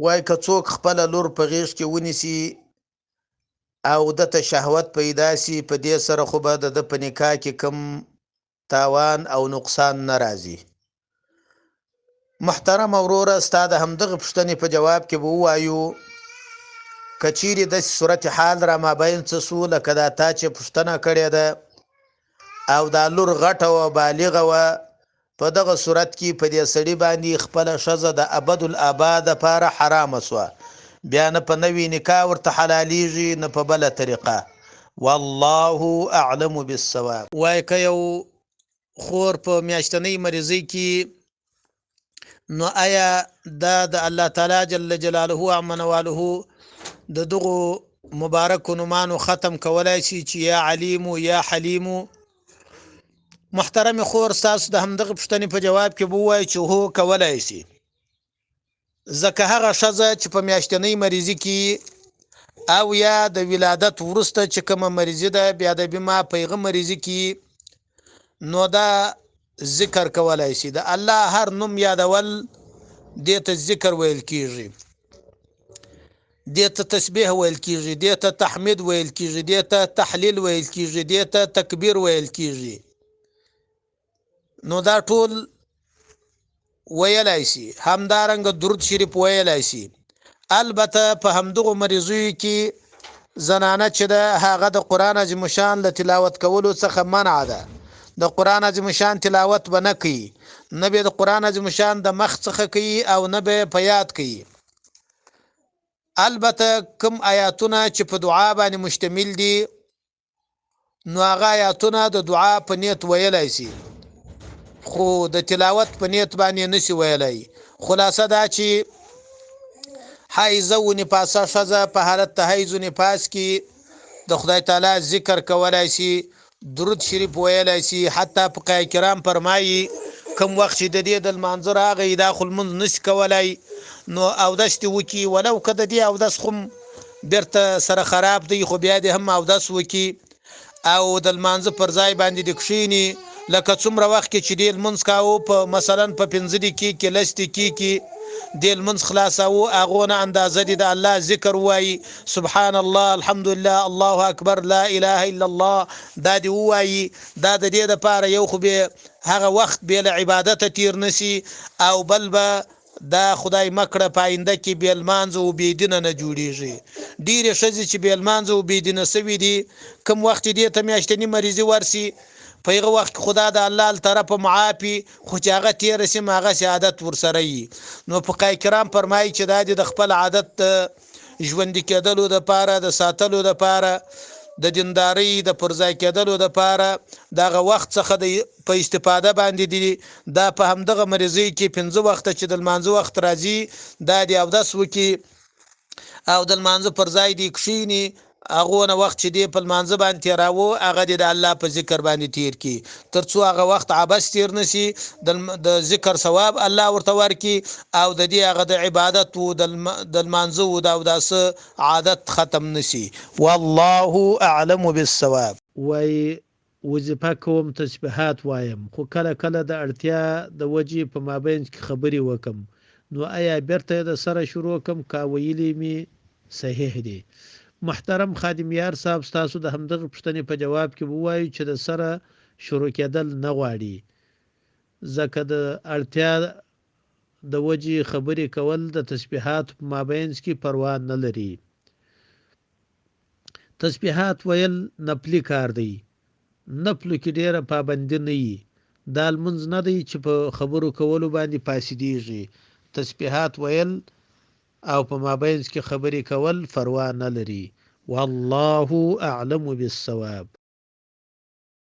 وای که څوک خپله لور په غیږ کې ونیسي او دته شهوت پیدا سي، په دې سره خو به د ده په نکاح کې کم تاوان او نقصان نه راځي. محترم وروره، ستا د همدغه پوښتنې په جواب کې به ووایو که چیرې داسې صورت حال را مابین څه سو لکه دا تا چې پوښتنه کړې ده او دا لور غټه وه بالغه وه، په دغه صورت کې په دې سړي باندې خپله ښځه د ابدالآباد دپاره حرامه سوه، بیا نه په نوي نکاح ورته حلالیږي نه په بله طریقه. والله اعلم بالصواب. وایي که یو خور په میاشتنۍ مریضۍ کې، نو آیا دا د الله تعالی جل جلاله عمن واله د دغو مبارکو نومانو ختم کولای شي چې یا علیمو یا حلیمو؟ محترم خور، ستاسو د همدغه پوښتنې په جواب کې به ووایي چې هو کولای شي، ځکه هغه ښځه چې په میاشتنۍ مریضي کې او یا د ولادت وروسته چې کومه مریضي ده، بیا د بیمه پیغه مریضي کې، نو دا ذکر کولای شي. د الله هر نوم یادول دې ته ذکر ویل کیږي، دې ته تسبیح ویل کیږي، دې ته تحمید ویل کیږي، دې ته تحلیل ویل کیږي، دې ته تکبیر ویل کیږي. نو دا ټول ویلای شي. همدارنګه درود شریف ویلای شي. البته په همدغو مریضیو کې زنانه چې ده هغه د قرآن عظیم شان له تلاوت کولو څخه منع ده. د قرآن عظیم شان تلاوت به نه کوي، نه به د قرآن عظیم شان د مخ څخه کوي او نه به په یاد کوي. البته کوم آیاتونه چې په دعا باندې مشتمل دي، نو هغه آیاتونه د دعا په نیت ویلای شي، خو د تلاوت په نیت باندې نشي ویلای. خلاصه دا چې حیضه و نفاسه ښځه په حالت د حیض و نفاس کې د خدای تعالی ذکر کولای شي، درود شریف ویلای شي. حتی فقهای کرام فرمایي کوم وخت چې د دې د لمانځه راغی دا خو لمونځ نشي کولی، نو اودس دې وکړي، ولو که د دې اودس خو بیرته سره خراب دی، خو بیا دې هم اودس وکړي او د لمانځه پر ځای باندې دې کښېني. لکه څومره وخت کې چې دې لمونځ کاوه، په مثلا په 5 دقیقې کې 10 دقیقې کې دې لمونځ خلاصاوه، هغو نه اندازه دې د الله ذکر ووایي، سبحان الله، الحمدلله، الله اکبر، لا اله الا الله، دا دې ووایي. دا د دې دپاره یو خو به هغه وخت بې له عبادته تیر نشي، او بل به دا خدای مکړه په آینده کې بې لمانځه و بې دینه نه جوړېږي. ډېرې ښځې چې بې لمانځه و بې دینه سوي دي، کوم وخت چې دې ته میاشتني مریضي ورسي، په هغه وخت خدا د الله له طرفه معافي، خو چې هغه تېره شي هغسې عادت ورسره وي. نو فقهای کرام فرمایي چې دا د خپل عادت ژوندي کېدلو دپاره، د ساتلو دپاره، د دیندارۍ د پرځای کېدلو دپاره دغه وخت څخه په استفاده باندې دي. دا په همدغه مریضۍ کې 5 وخته چې د لمانځه وخت راځي، دا دې اودس وکړي او د لمانځه پر ځای دې کښېني. هغو نه وخت چې دی په لمانځه باندې تېراوه، هغه دې د الله په ذکر باندې تیر کړي، تر څو هغه وخت عبث تیر نشي، د ذکر ثواب الله ورته ورکړي او د دې هغه د عبادت و د لمانځه و د اوداسه عادت ختم نشي. والله اعلم بالصواب. وایي وظیفه کوم، تسبیحات وایم، خو کله کله د اړتیا د وجې په مابین کې خبرې وکم، نو آیا بیرته د سره شروع کم که ویلې مې صحیح دی؟ محترم خادم یار صاحب، ستاسو د همدغه پوښتنې په جواب کې به ووایو چې د سره شروع کېدل نه غواړي، ځکه د اړتیا د وجې خبرې کول د تسبیحاتو په مابینځ کې پروا نه لري. تسبیحات ویل نفلي کار دی، نفلو کې ډېره پابندي نه وي. دا لمونځ نه دی چې په خبرو کولو باندې فاسدېږي. تسبیحات ویل او په مابینځ کې خبرې کول پروا نه لري. والله اعلم بالصواب.